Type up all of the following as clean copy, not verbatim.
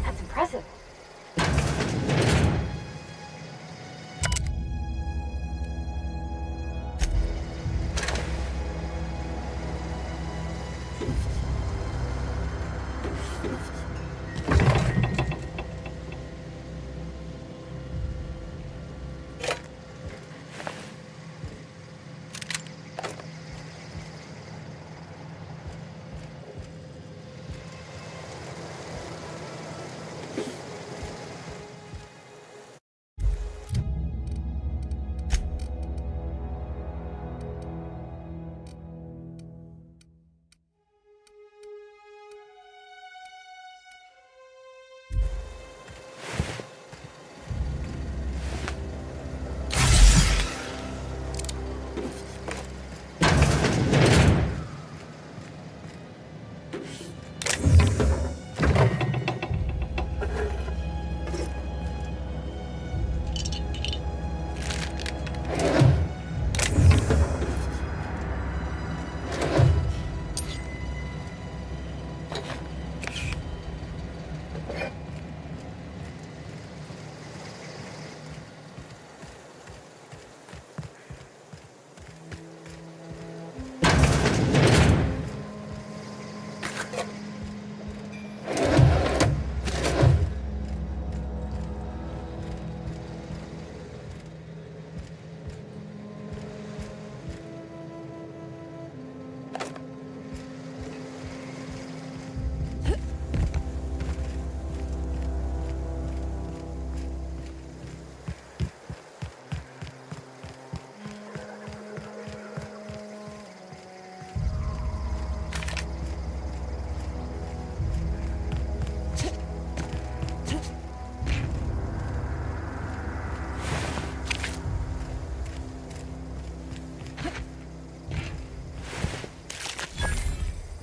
That's impressive.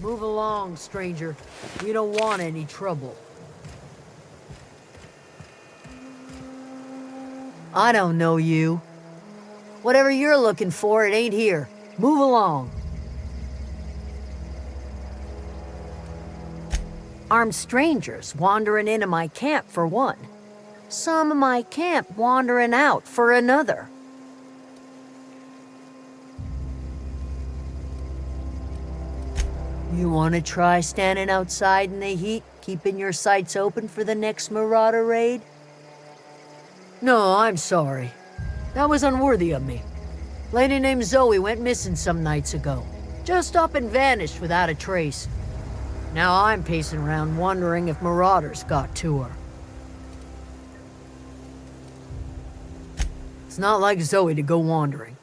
Move along, stranger. We don't want any trouble. I don't know you. Whatever you're looking for, it ain't here. Move along. Armed strangers wandering into my camp for one. Some of my camp wandering out for another. You want to try standing outside in the heat, keeping your sights open for the next marauder raid? No, I'm sorry. That was unworthy of me. Lady named Zoe went missing some nights ago. Just up and vanished without a trace. Now I'm pacing around wondering if marauders got to her. It's not like Zoe to go wandering.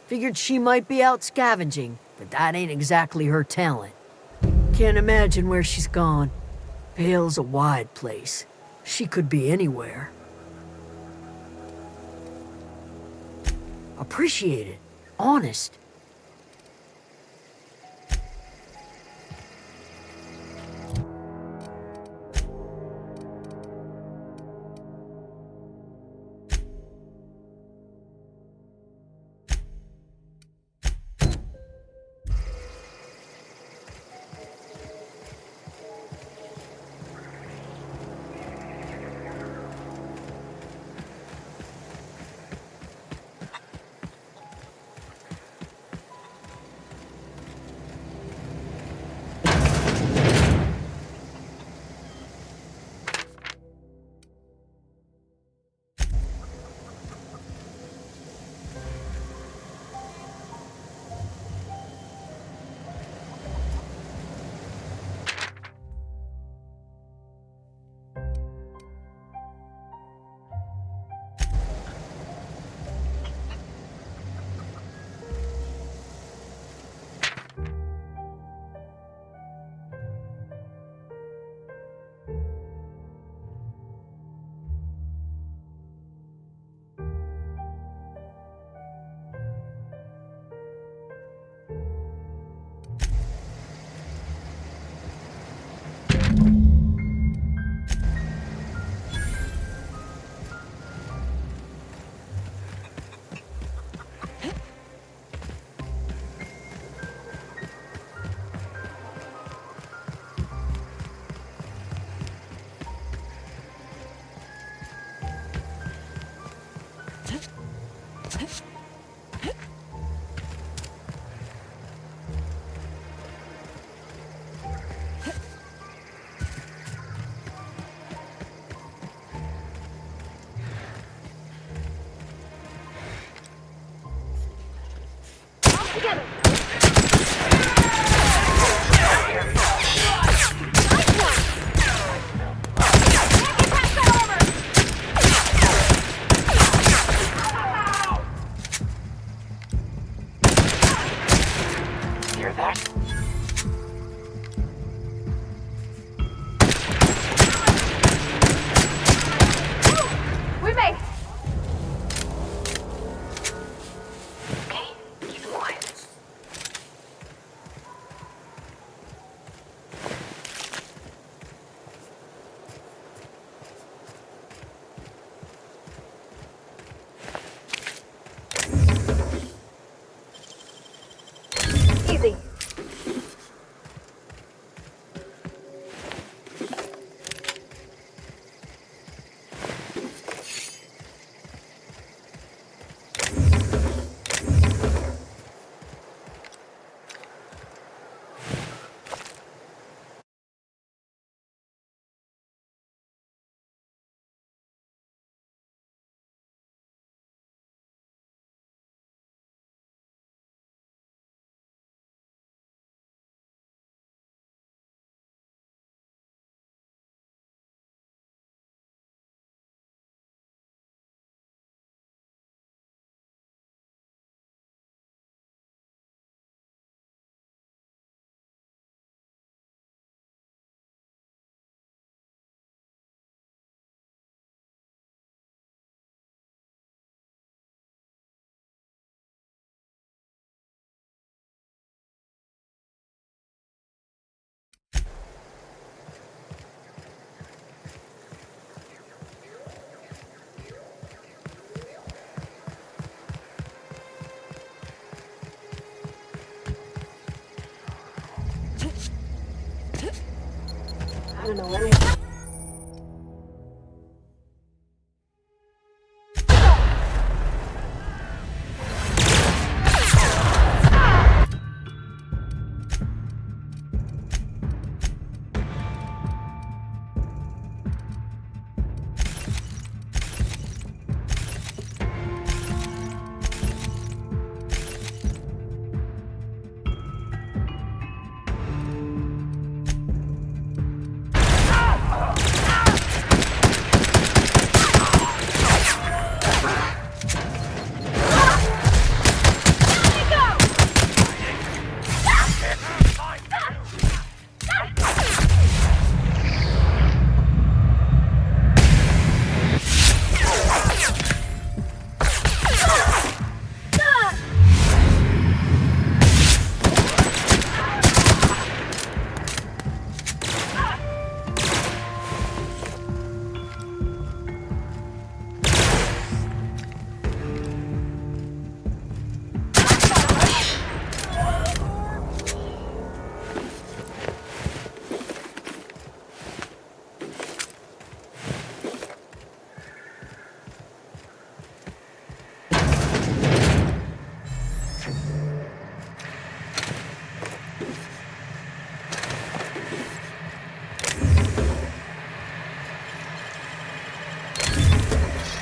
Figured she might be out scavenging, but that ain't exactly her talent. Can't imagine where she's gone. Vale's a wide place. She could be anywhere. Appreciate it. Honest. with me. Okay, keep it quiet. Easy. I don't know anything.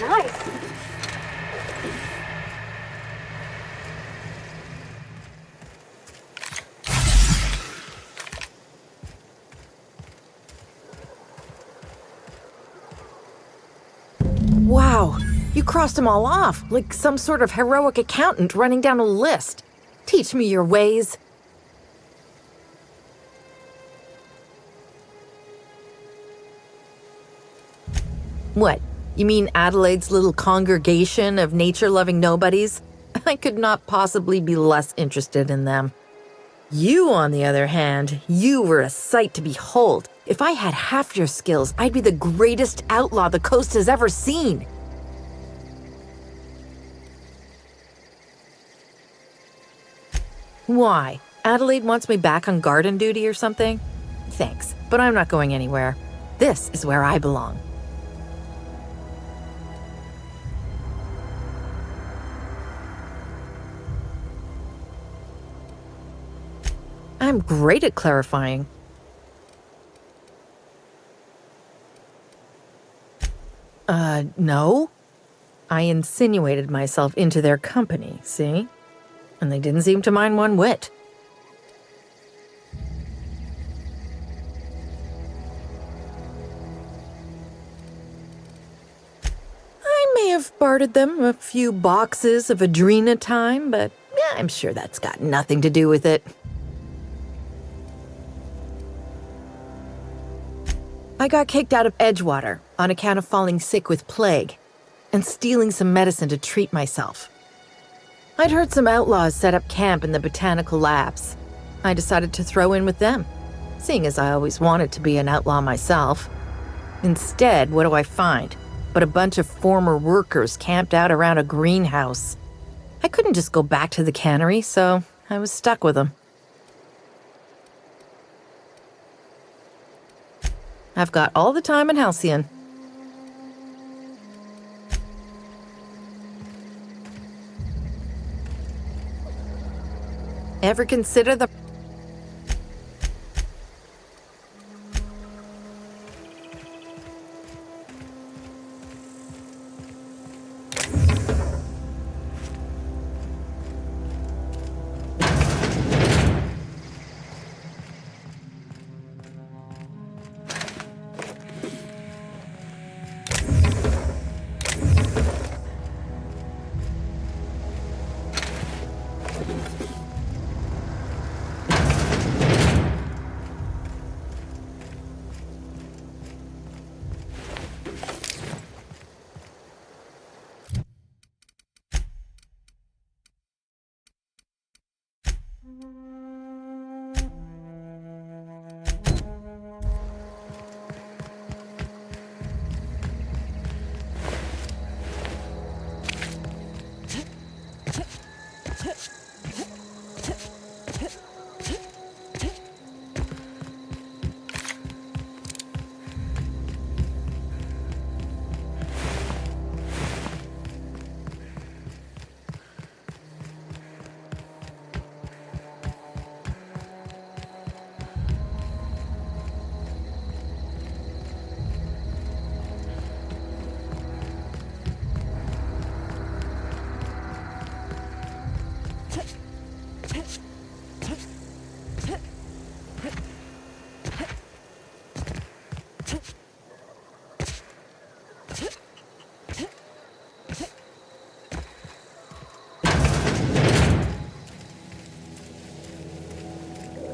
Nice. Wow, you crossed them all off, like some sort of heroic accountant running down a list. Teach me your ways. What, you mean Adelaide's little congregation of nature-loving nobodies? I could not possibly be less interested in them. You, on the other hand, you were a sight to behold. If I had half your skills, I'd be the greatest outlaw the coast has ever seen. Why? Adelaide wants me back on garden duty or something? Thanks, but I'm not going anywhere. This is where I belong. I'm great at clarifying. No. I insinuated myself into their company, see? And they didn't seem to mind one whit. I may have bartered them a few boxes of Adrena time, but I'm sure that's got nothing to do with it. I got kicked out of Edgewater on account of falling sick with plague. and stealing some medicine to treat myself. I'd heard some outlaws set up camp in the botanical labs. I decided to throw in with them, seeing as I always wanted to be an outlaw myself. Instead, what do I find but a bunch of former workers camped out around a greenhouse? I couldn't just go back to the cannery, so I was stuck with them. I've got all the time in Halcyon. Ever consider the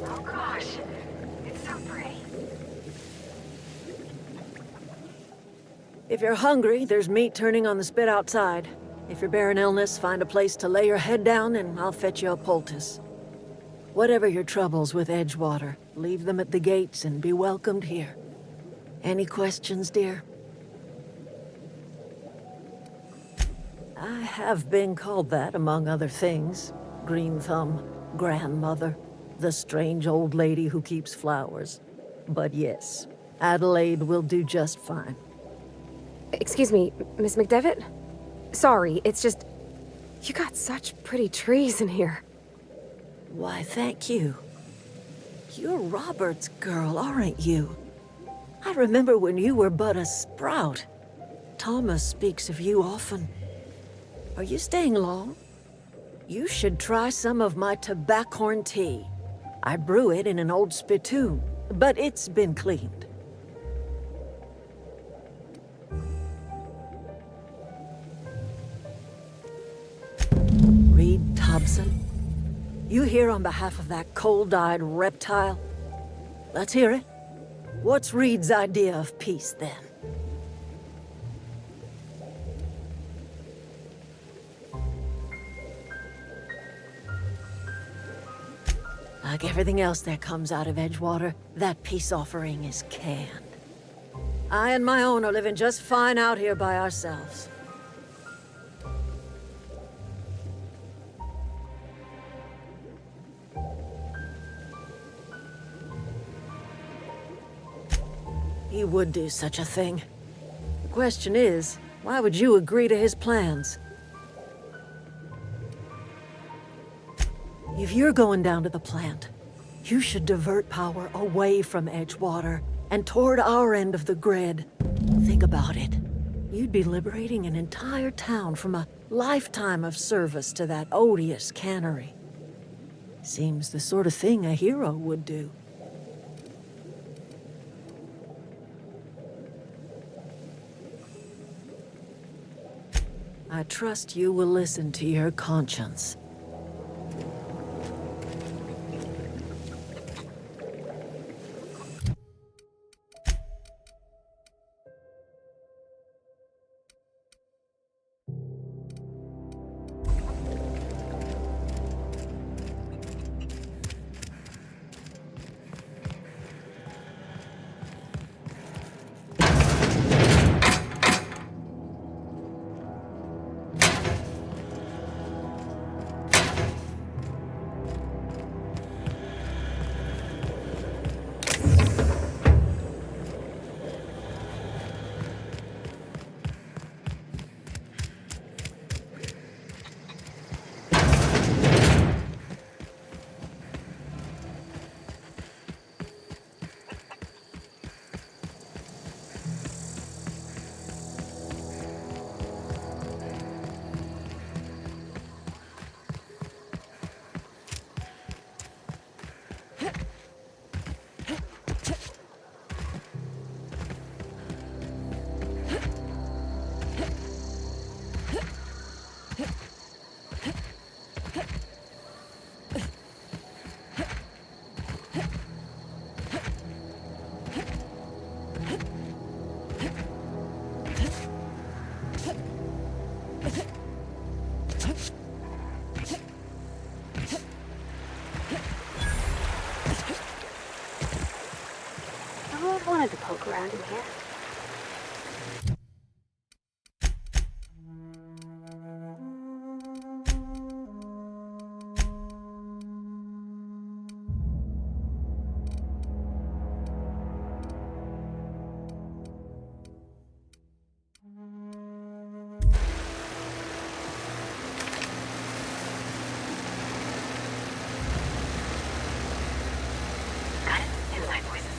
Oh gosh, it's so pretty. If you're hungry, there's meat turning on the spit outside. If you're bearing illness, find a place to lay your head down and I'll fetch you a poultice. Whatever your troubles with Edgewater, leave them at the gates and be welcomed here. Any questions, dear? I have been called that, among other things. Green Thumb, grandmother, the strange old lady who keeps flowers. But yes, Adelaide will do just fine. Excuse me, Miss McDevitt? Sorry, it's just... You got such pretty trees in here. Why, thank you. You're Robert's girl, aren't you? I remember when you were but a sprout. Thomas speaks of you often. Are you staying long? You should try some of my tobaccorn tea. I brew it in an old spittoon, but it's been cleaned. Reed Thompson? You here on behalf of that cold-eyed reptile? Let's hear it. What's Reed's idea of peace, then? Like everything else that comes out of Edgewater, that peace offering is canned. I and my own are living just fine out here by ourselves. He would do such a thing. The question is, why would you agree to his plans? If you're going down to the plant, you should divert power away from Edgewater and toward our end of the grid. Think about it. You'd be liberating an entire town from a lifetime of service to that odious cannery. Seems the sort of thing a hero would do. I trust you will listen to your conscience. I always wanted to poke around in here. Got it. Inside voices.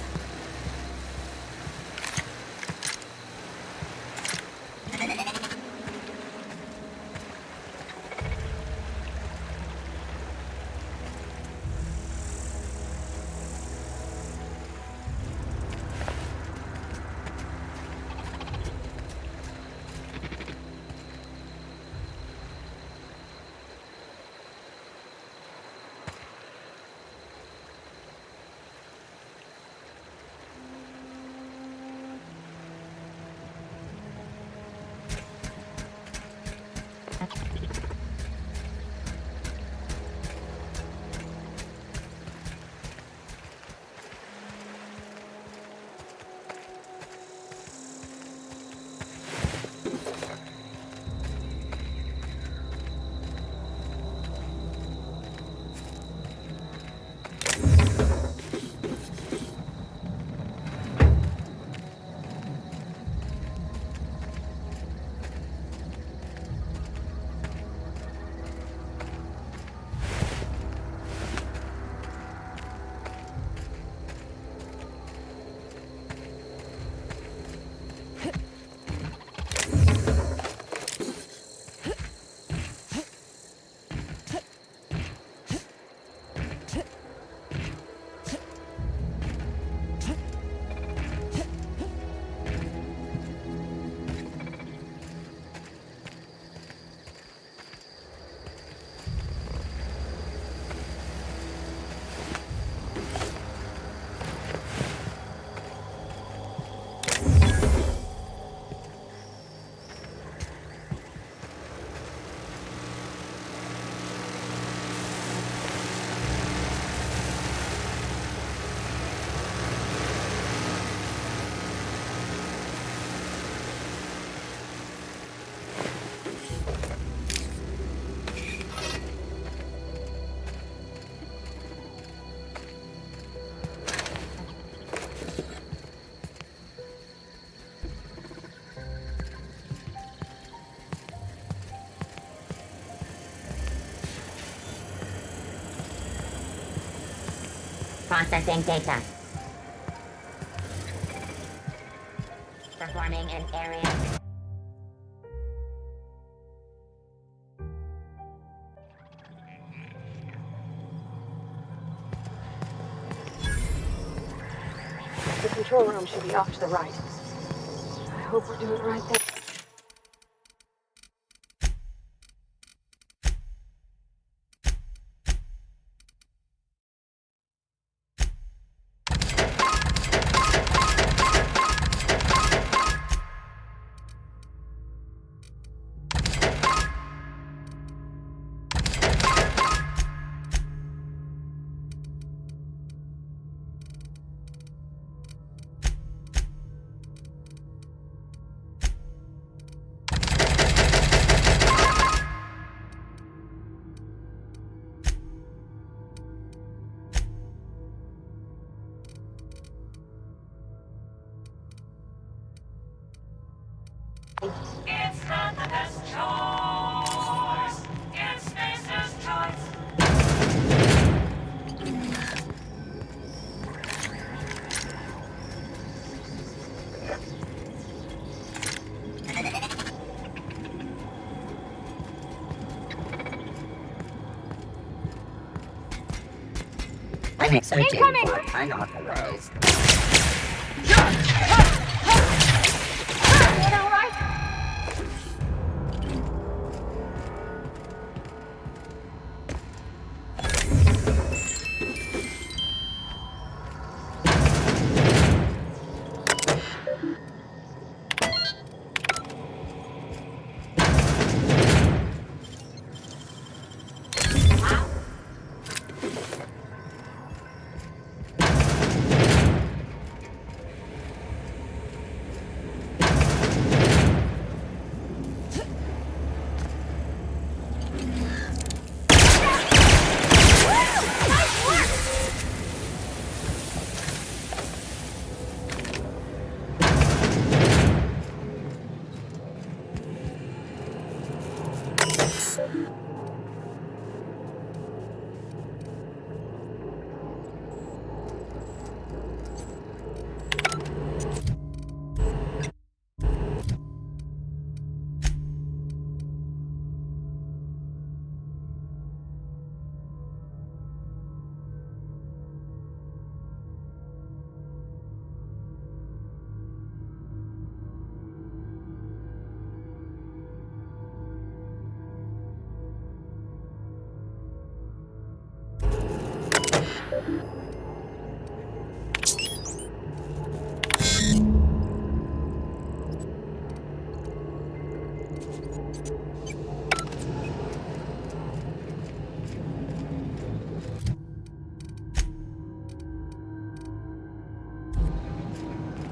Processing data. Performing an area. The control room should be off to the right. I hope we're doing right there. It's not the best choice. It's Spacer's choice. I'm searching for unauthorized.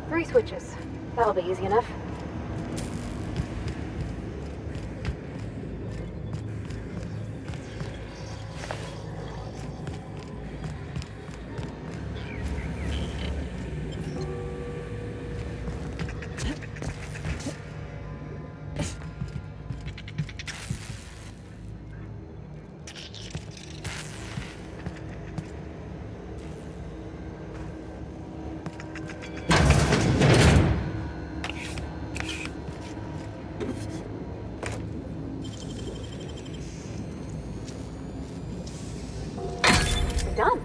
Three switches. That'll be easy enough. Done.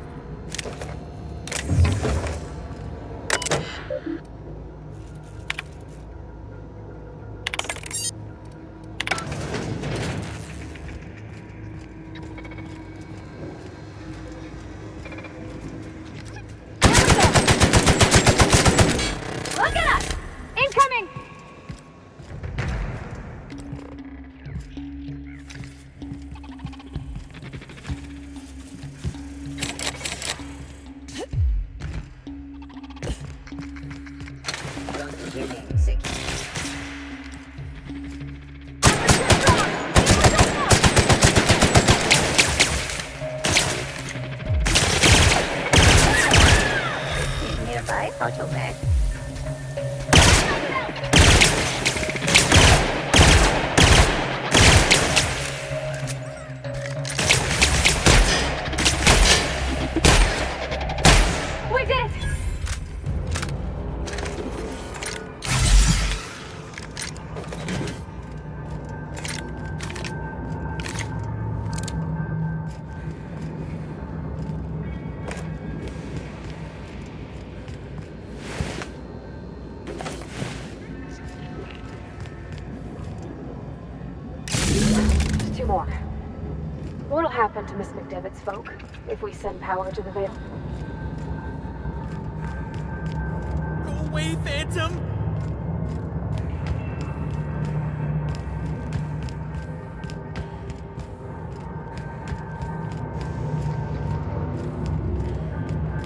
Look at us! Incoming! Nearby photo bag. We did it! Just two more. What'll happen to Miss McDevitt's folk if we send power to the Veil? Go away, Phantom!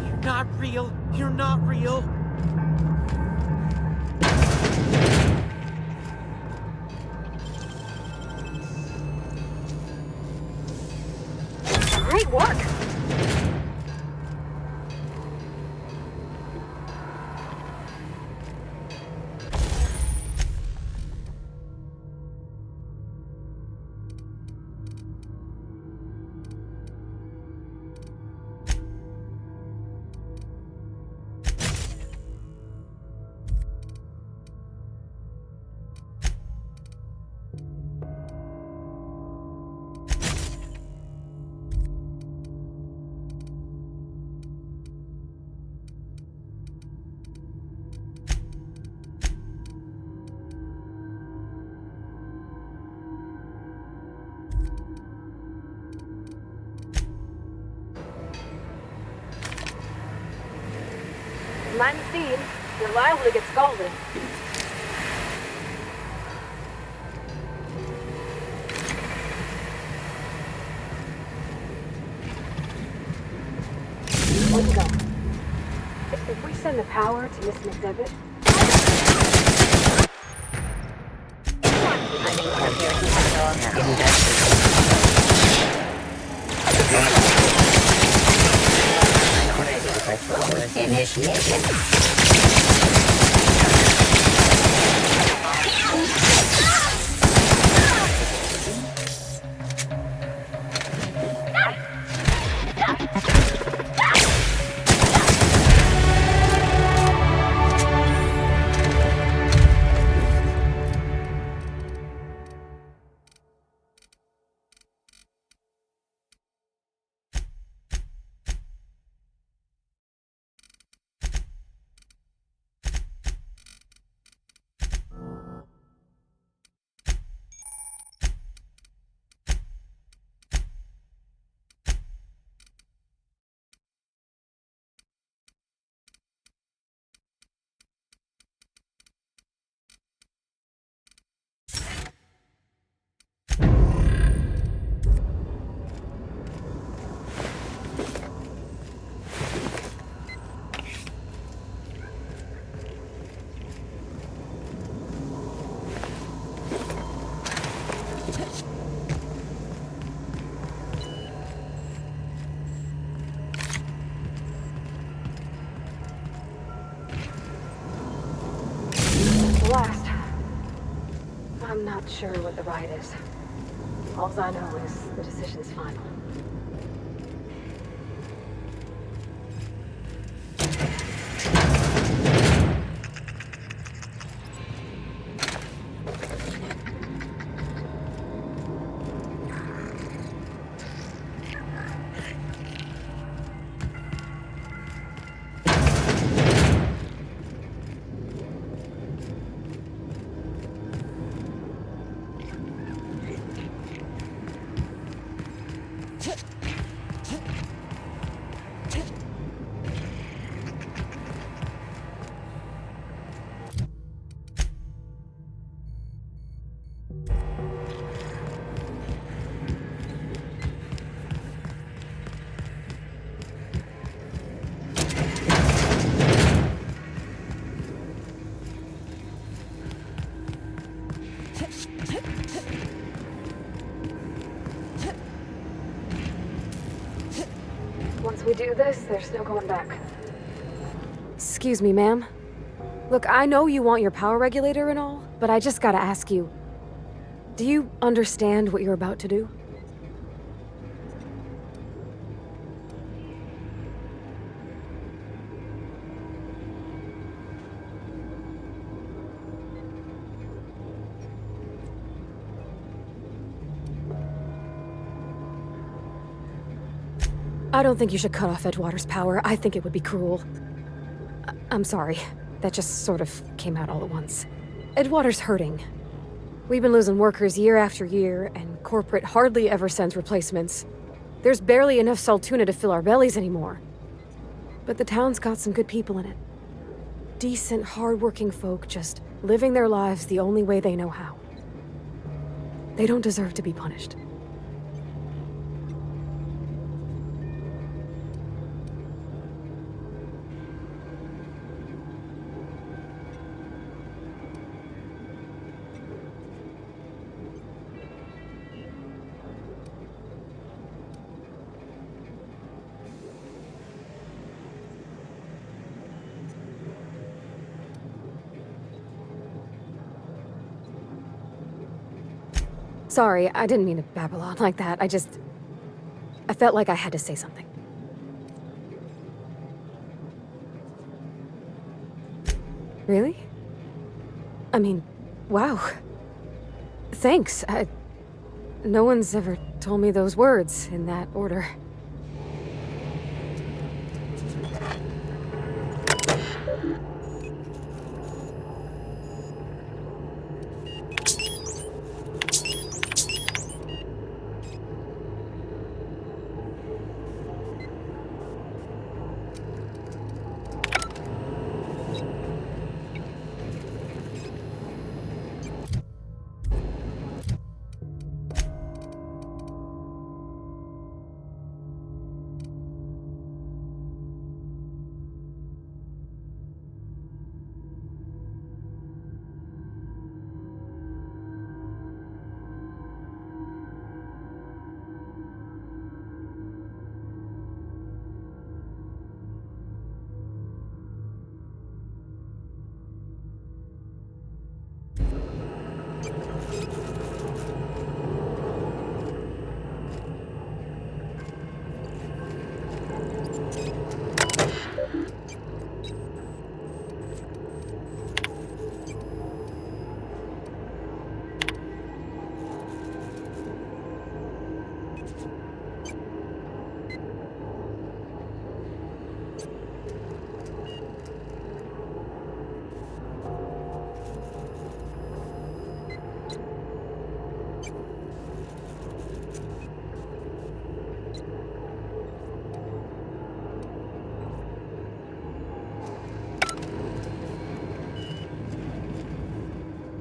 You're not real. You're not real. Great work! Mind the steam. You're liable to get scalded. Let's go. If we send the power to Miss McDevitt, Initiation. not sure what the ride is. All I know is the decision's final. Once we do this, there's no going back. Excuse me, ma'am. Look, I know you want your power regulator and all, but I just gotta ask you, do you understand what you're about to do? I don't think you should cut off Edgewater's power. I think it would be cruel. I'm sorry. That just sort of came out all at once. Edgewater's hurting. We've been losing workers year after year, and corporate hardly ever sends replacements. There's barely enough Saltuna to fill our bellies anymore. But the town's got some good people in it. Decent, hard-working folk just living their lives the only way they know how. They don't deserve to be punished. Sorry, I didn't mean to babble on like that. I felt like I had to say something. Really? I mean, wow. Thanks. No one's ever told me those words in that order.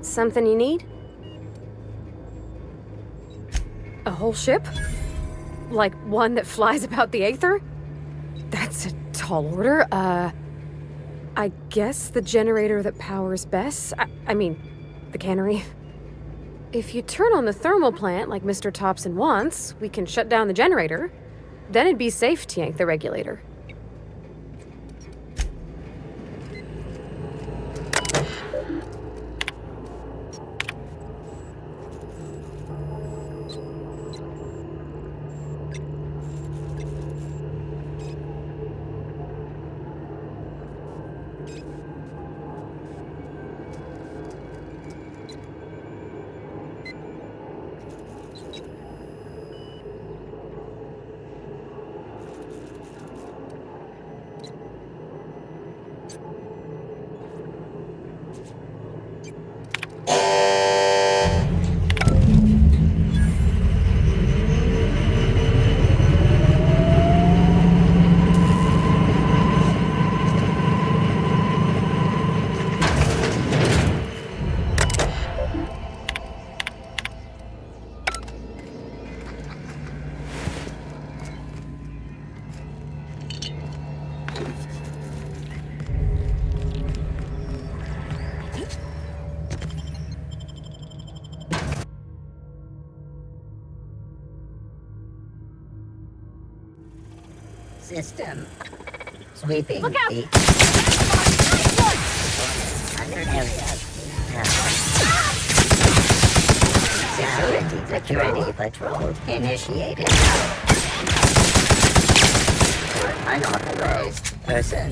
Something you need? A whole ship? Like one that flies about the Aether? That's a tall order. I guess the generator that powers Bess? I mean, the cannery. If you turn on the thermal plant like Mr. Thompson wants, we can shut down the generator. Then it'd be safe to yank the regulator. System. Sweeping Look out! the other areas. Security patrol initiated. Unauthorized person.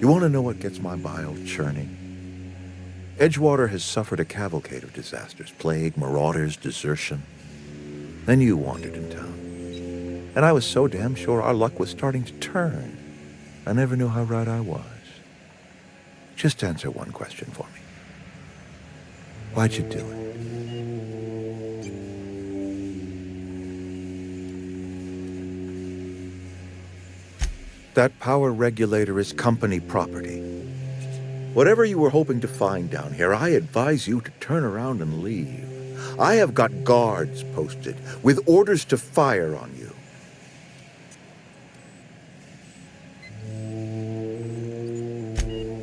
You want to know what gets my bile churning? Edgewater has suffered a cavalcade of disasters, plague, marauders, desertion. Then you wandered in town. And I was so damn sure our luck was starting to turn. I never knew how right I was. Just answer one question for me. Why'd you do it? That power regulator is company property. Whatever you were hoping to find down here, I advise you to turn around and leave. I have got guards posted with orders to fire on you.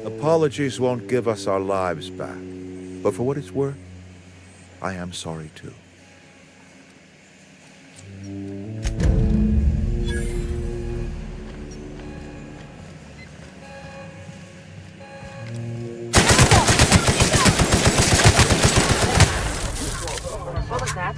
Apologies won't give us our lives back, but for what it's worth, I am sorry too. What was that?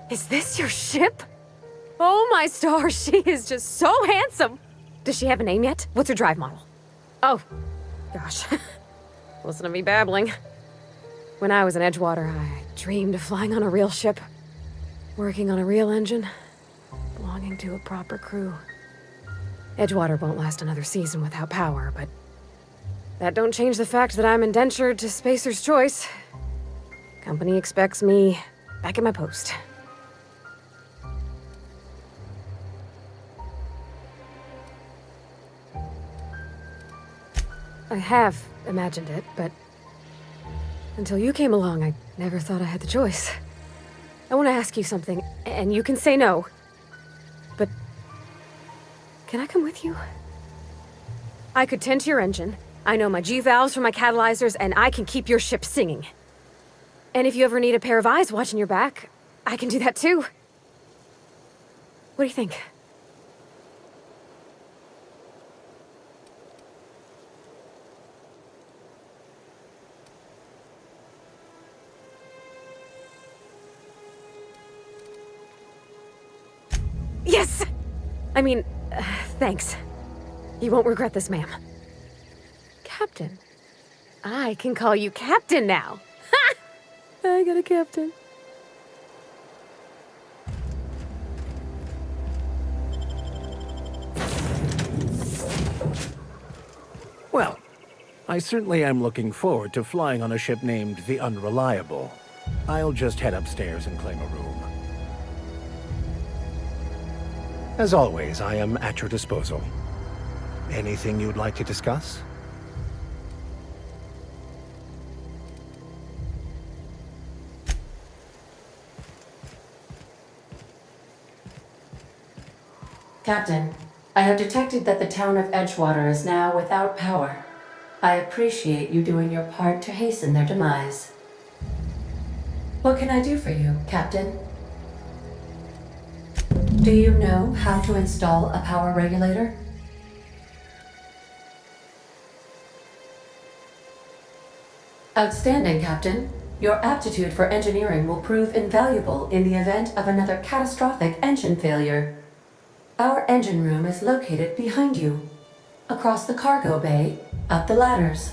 Is this your ship? Oh my stars, she is just so handsome! Does she have a name yet? What's her drive model? Oh, gosh. Listen to me babbling. When I was in Edgewater, I dreamed of flying on a real ship, working on a real engine, belonging to a proper crew. Edgewater won't last another season without power, but that don't change the fact that I'm indentured to Spacer's Choice. Company expects me back at my post. I have imagined it, but until you came along, I never thought I had the choice. I want to ask you something, and you can say no. But can I come with you? I could tend to your engine. I know my G-valves from my catalyzers, and I can keep your ship singing. And if you ever need a pair of eyes watching your back, I can do that too. What do you think? Yes! I mean, thanks. You won't regret this, ma'am. Captain. I can call you Captain now. Ha! I got a captain. Well, I certainly am looking forward to flying on a ship named the Unreliable. I'll just head upstairs and claim a room. As always, I am at your disposal. Anything you'd like to discuss? Captain, I have detected that the town of Edgewater is now without power. I appreciate you doing your part to hasten their demise. What can I do for you, Captain? Do you know how to install a power regulator? Outstanding, Captain. Your aptitude for engineering will prove invaluable in the event of another catastrophic engine failure. Our engine room is located behind you, across the cargo bay, up the ladders.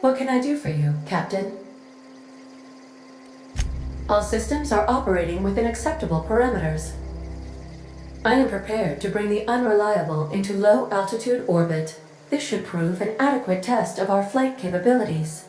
What can I do for you, Captain? All systems are operating within acceptable parameters. I am prepared to bring the Unreliable into low-altitude orbit. This should prove an adequate test of our flight capabilities.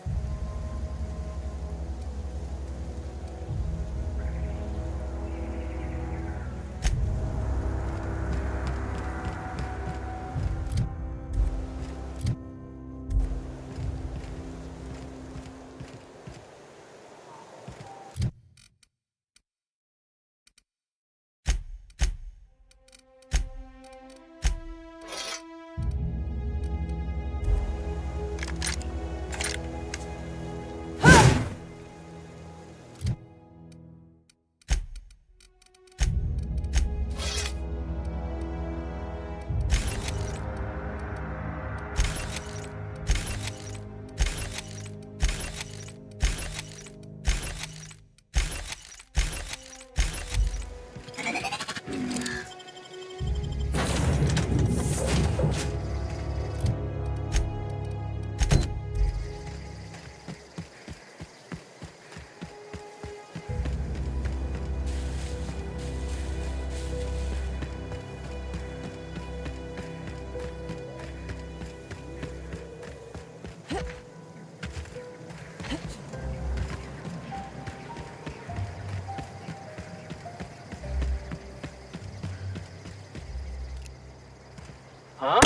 Okay,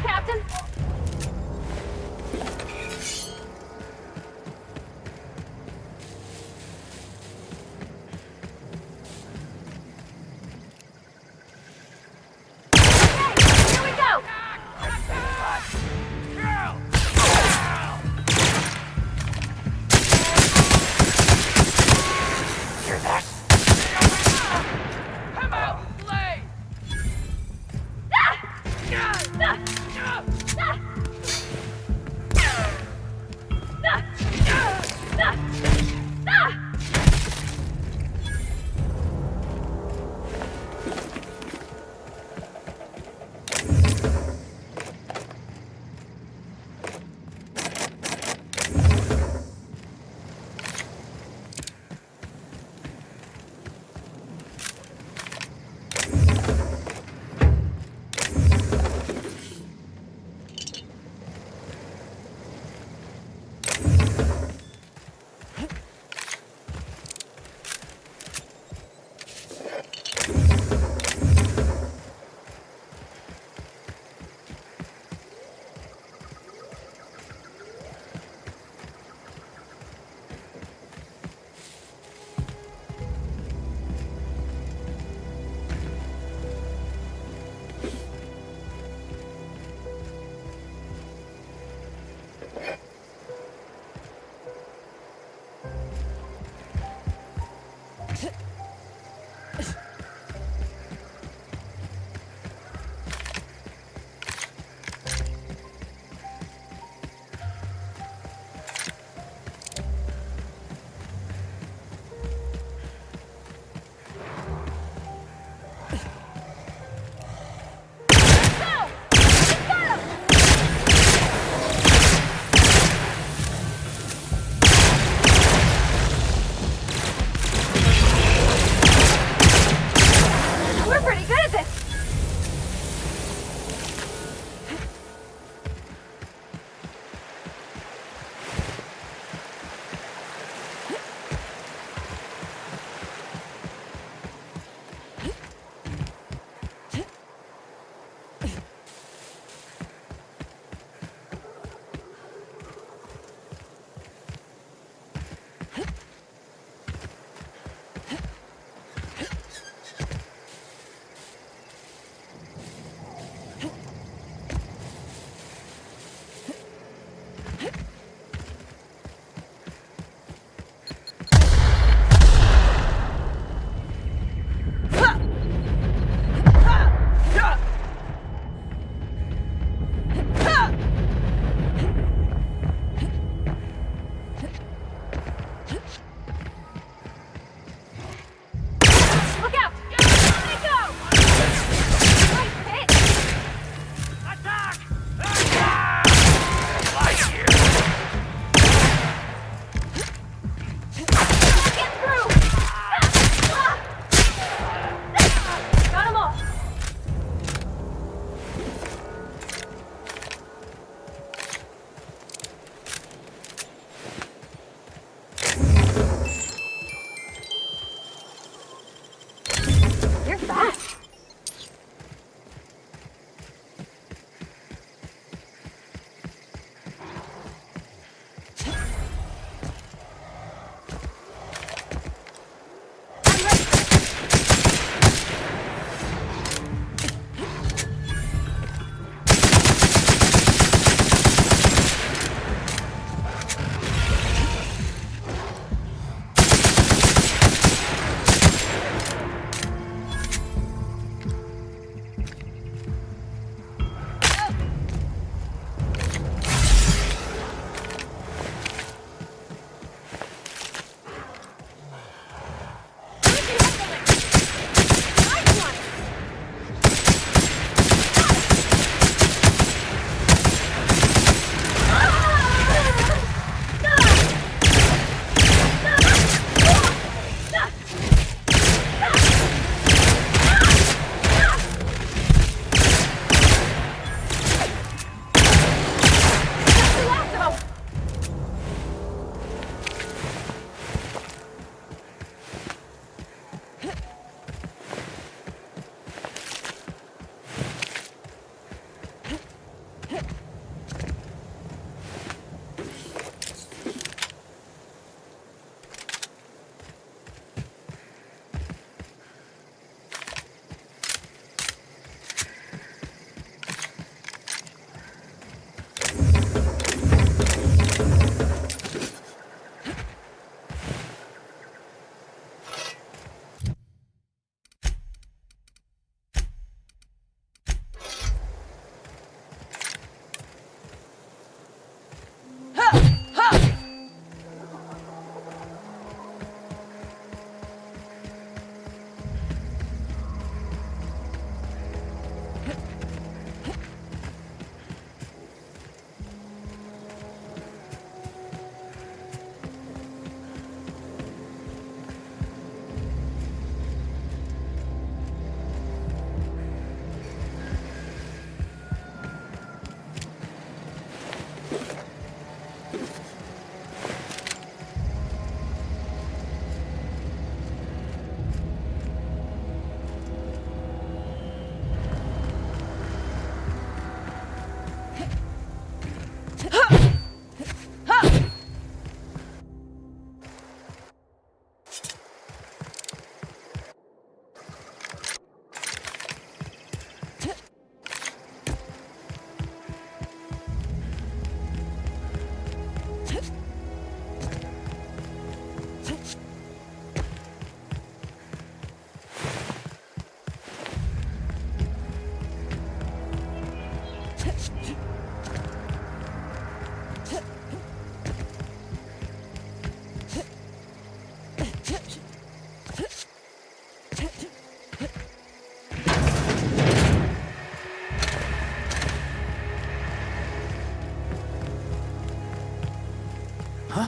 Captain. Here we go. Come out, Blade! Ah!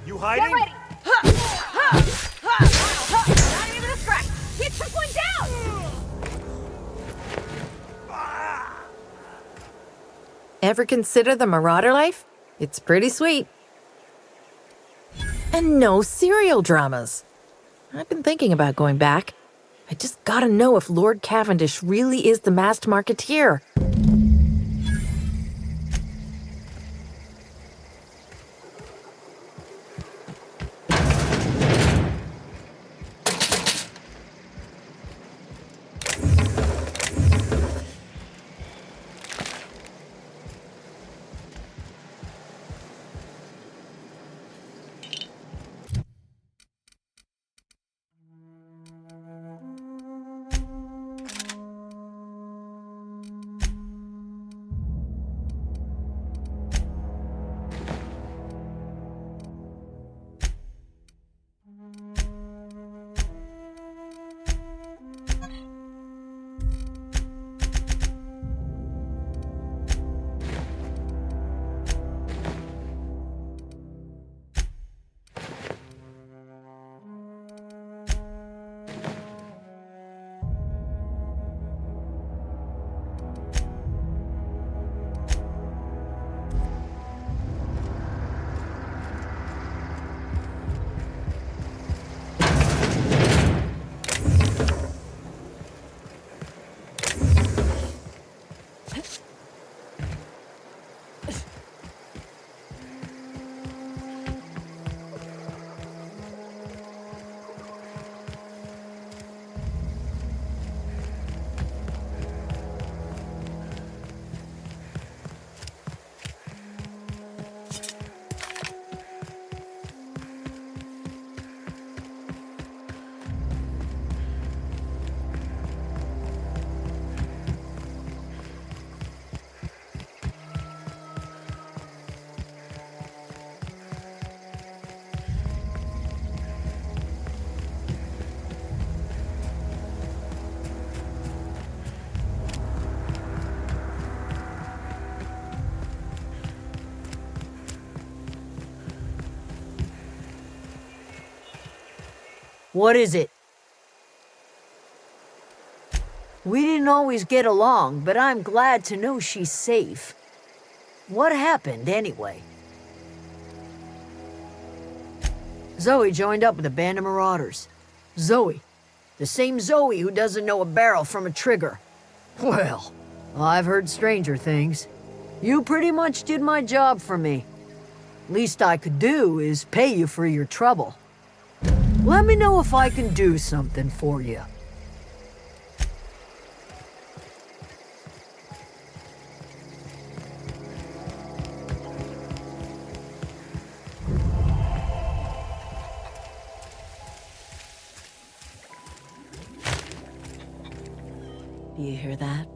You hiding? Get ready! Not even a scratch! Get this one down! Ever consider the Marauder life? It's pretty sweet. And no serial dramas. I've been thinking about going back. I just gotta know if Lord Cavendish really is the masked marketeer. What is it? We didn't always get along, but I'm glad to know she's safe. What happened, anyway? Zoe joined up with a band of marauders. Zoe. The same Zoe who doesn't know a barrel from a trigger. Well, I've heard stranger things. You pretty much did my job for me. Least I could do is pay you for your trouble. Let me know if I can do something for you. Do you hear that?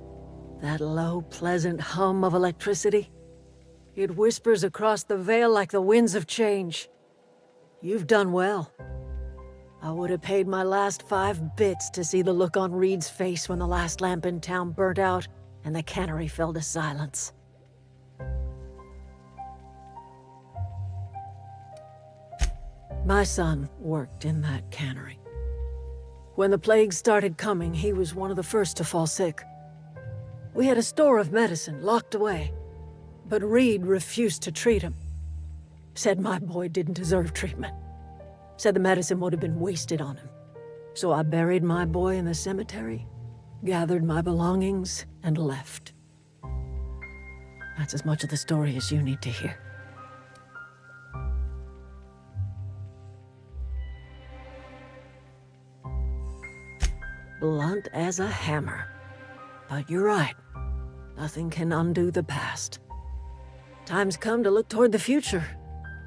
That low, pleasant hum of electricity? It whispers across the veil like the winds of change. You've done well. I would have paid my last 5 bits to see the look on Reed's face when the last lamp in town burnt out and the cannery fell to silence. My son worked in that cannery. When the plague started coming, he was one of the first to fall sick. We had a store of medicine locked away, but Reed refused to treat him. Said my boy didn't deserve treatment. Said the medicine would have been wasted on him. So I buried my boy in the cemetery, gathered my belongings, and left. That's as much of the story as you need to hear. Blunt as a hammer. But you're right. Nothing can undo the past. Time's come to look toward the future.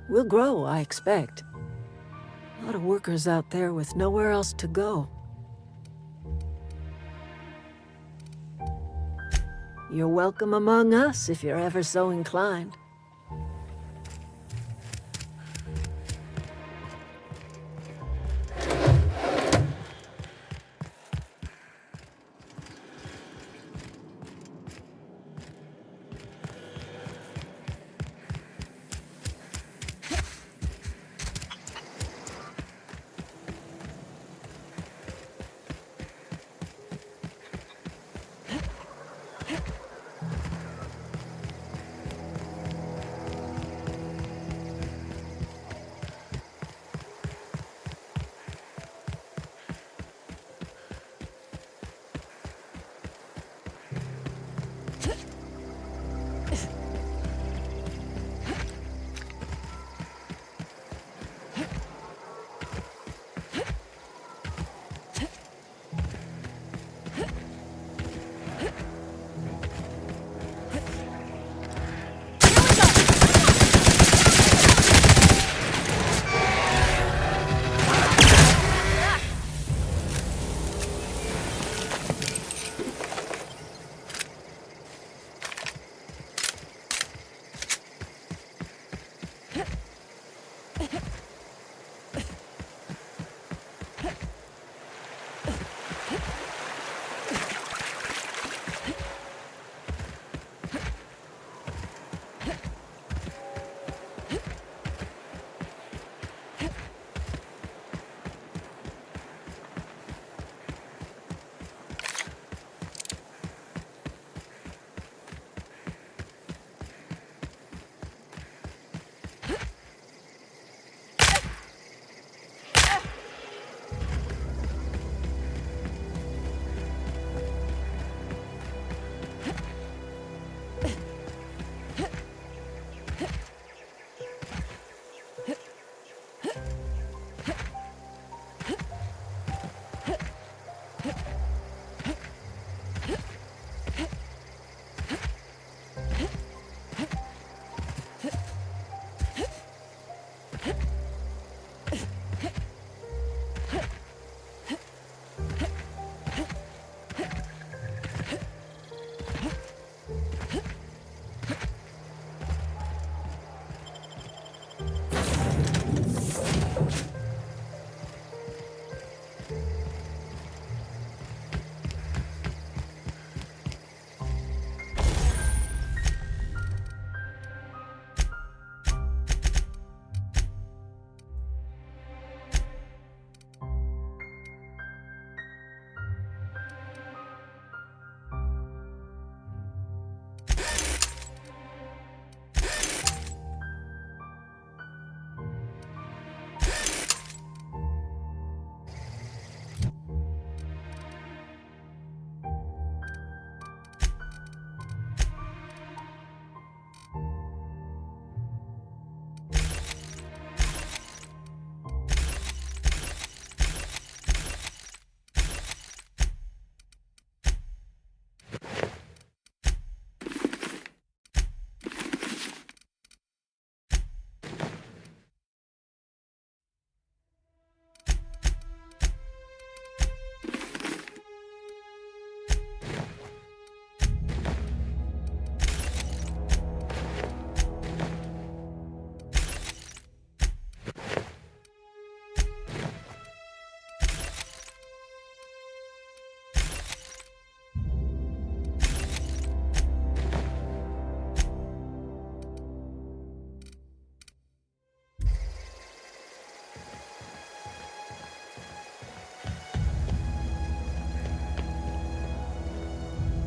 We'll grow, I expect. A lot of workers out there with nowhere else to go. You're welcome among us if you're ever so inclined.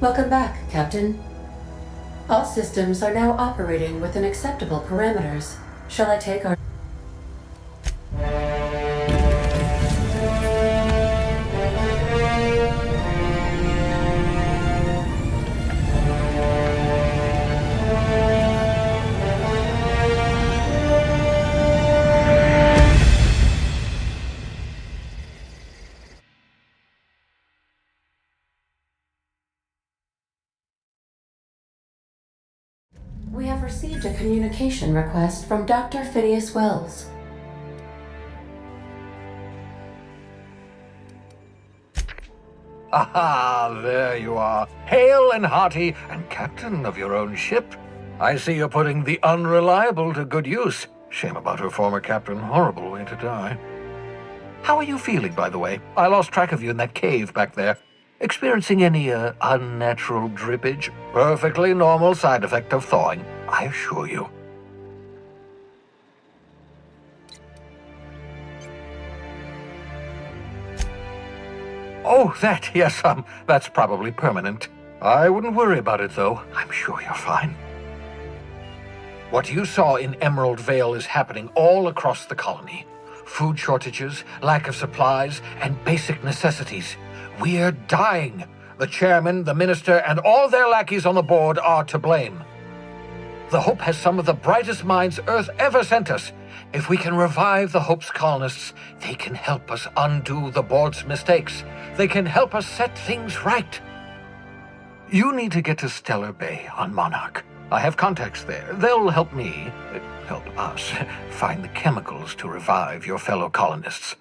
Welcome back, Captain. All systems are now operating within acceptable parameters. Shall I take our... We have received a communication request from Dr. Phineas Wells. Aha, there you are. Hale and hearty, and captain of your own ship. I see you're putting the unreliable to good use. Shame about her former captain. Horrible way to die. How are you feeling, by the way? I lost track of you in that cave back there. Experiencing any, unnatural drippage? Perfectly normal side effect of thawing, I assure you. Oh, yes, that's probably permanent. I wouldn't worry about it, though. I'm sure you're fine. What you saw in Emerald Vale is happening all across the colony. Food shortages, lack of supplies, and basic necessities. We're dying. The chairman, the minister, and all their lackeys on the board are to blame. The Hope has some of the brightest minds Earth ever sent us. If we can revive the Hope's colonists, they can help us undo the board's mistakes. They can help us set things right. You need to get to Stellar Bay on Monarch. I have contacts there. They'll help us, find the chemicals to revive your fellow colonists.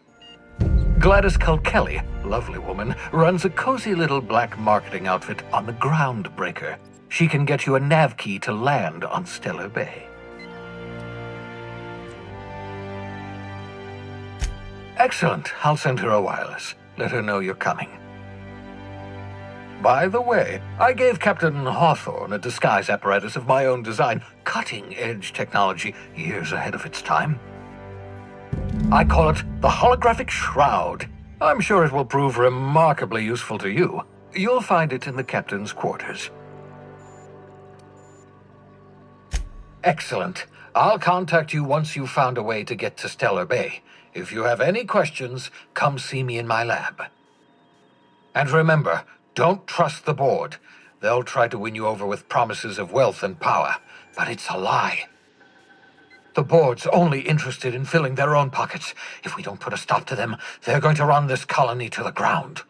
Gladys Kilkelly, lovely woman, runs a cozy little black marketing outfit on the Groundbreaker. She can get you a nav key to land on Stellar Bay. Excellent. I'll send her a wireless. Let her know you're coming. By the way, I gave Captain Hawthorne a disguise apparatus of my own design, cutting-edge technology, years ahead of its time. I call it the Holographic Shroud. I'm sure it will prove remarkably useful to you. You'll find it in the captain's quarters. Excellent. I'll contact you once you've found a way to get to Stellar Bay. If you have any questions, come see me in my lab. And remember, don't trust the board. They'll try to win you over with promises of wealth and power, but it's a lie. The board's only interested in filling their own pockets. If we don't put a stop to them, they're going to run this colony to the ground.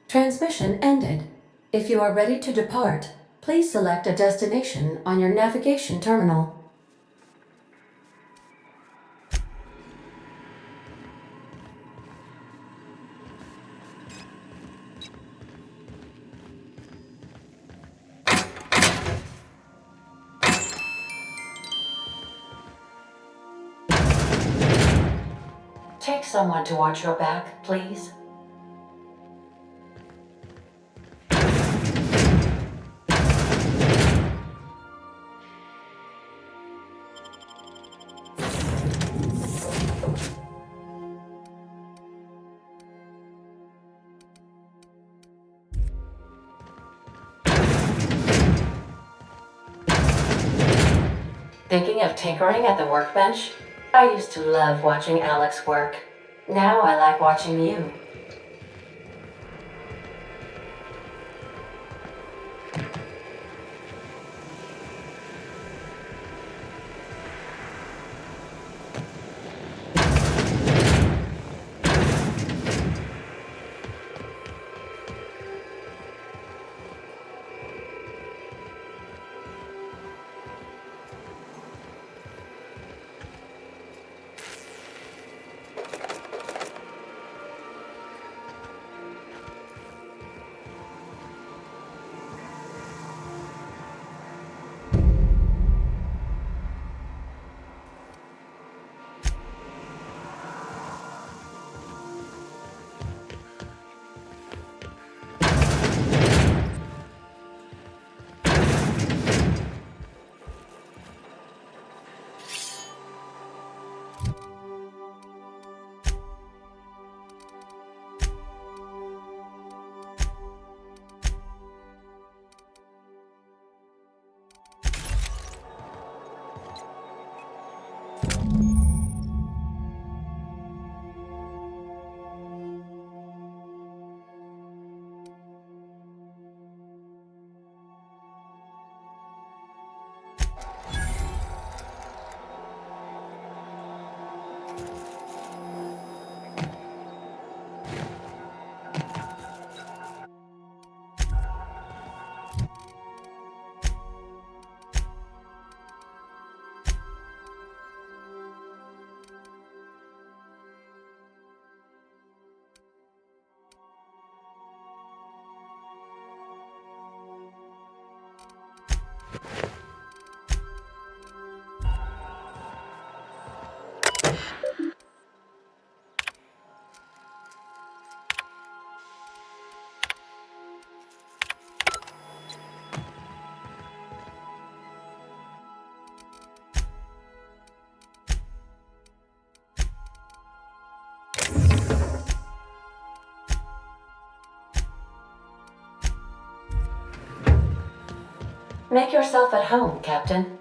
Transmission ended. If you are ready to depart, please select a destination on your navigation terminal. Take someone to watch your back, please. Thinking of tinkering at the workbench? I used to love watching Alex work. Now I like watching you. Make yourself at home, Captain.